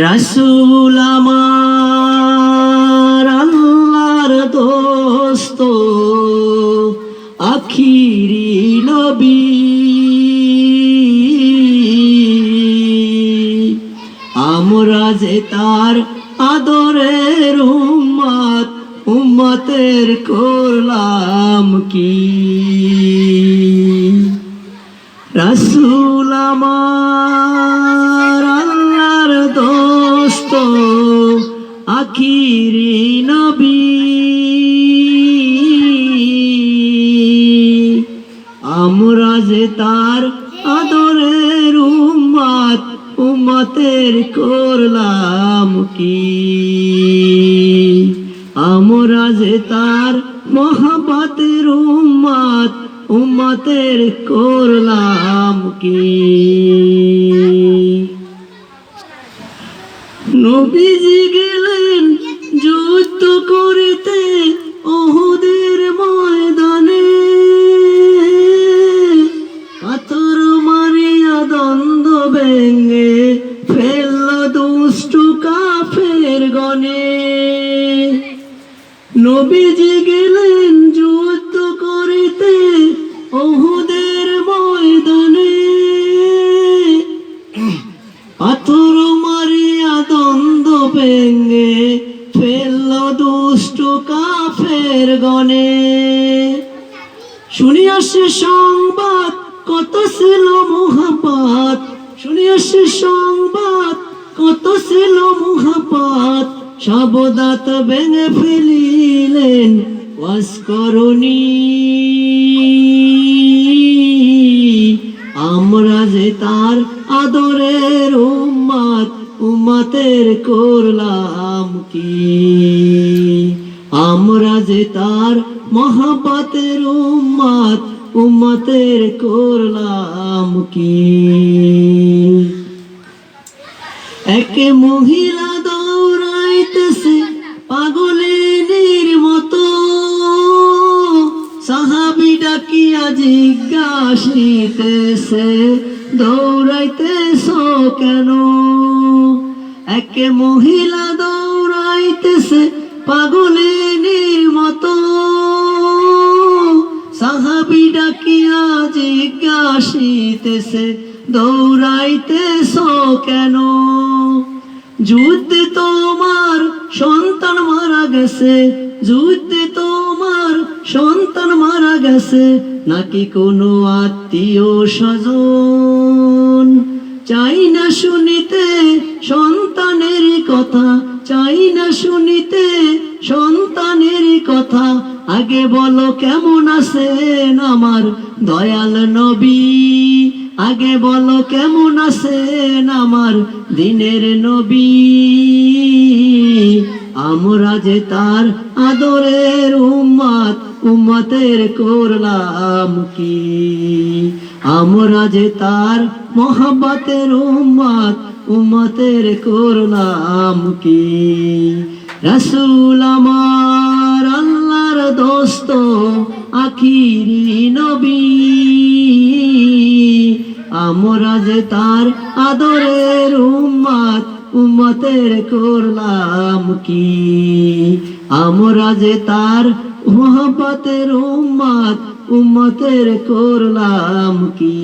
রাসূল আমার আল্লাহর দোস্ত আখিরি নবী, আমরা যে তার আদরের উম্মত, উম্মতের করলাম কি। রাসূল আমার আল্লাহর দোস্ত আখিরি নবী, আমরা যে তার আদরের উম্মত, উম্মতের করলাম কি। আমরা যে তার মহব্বতের উম্মত, উম্মতের করলাম কি। নবীজি গেলেন যুদ্ধ করিতে উহুদের ময়দানে, পাথর মারিয়া দ্বন্দ্ব ভেঙে ফেলল দুষ্ট কাফের গণে। নবীজি গেলেন যুদ্ধ করিতে উহুদের ময়দানে, পাথর মারিয়া দ্বন্দ্ব ভেঙে ফেলল দুষ্ট কাফের গণে। শুনিয়া সে সংবাদ কত ছিল মুহাব্বত, শুনিয়া সে সংবাদ কত ছিল মুহাব্বত, সব দাঁত ভেঙে ফেলিলেন ওয়াজ করণী। আমরা যে তার আদরের উম্মত, উম্মতের করলাম কি। আমরা যে তার মহব্বতের উম্মত, উম্মতের করলাম কি। এক মহিলা দৌড়াইতেছে পাগলিনীর মতো, সাহাবী ডাকিয়া জিজ্ঞাসিতেছে দৌড়াইতেছ কেন। এক মহিলা দৌড়াইতেছে পাগলিনীর মতো, সাহাবী ডাকিয়া জিজ্ঞাসিতেছে দৌড়াইতেছ কেন। যুদ্ধে তোমার সন্তান মারা গেছে, যুদ্ধে তোমার সন্তান মারা গেছে, নাকি কোনো আত্মীয় স্বজন। চাই না শুনিতে সন্তানের কথা, চাই না শুনিতে সন্তানের কথা, আগে বলো কেমন আছেন আমার দয়াল নবী। আগে বলো কেমন আছেন আমার দিনের নবী। আমরা যে তার আদরের উম্মত, উম্মতের করলাম কি। আমরা যে তার মহব্বতের উম্মত, উম্মতের করলাম কি। রাসূল আমার আল্লাহর দোস্ত আখিরি নবী, আমরা যে তার আদরের উম্মত, উম্মতের করলাম কি। আমরা যে তার মহব্বতের উম্মত, উম্মতের করলাম কি।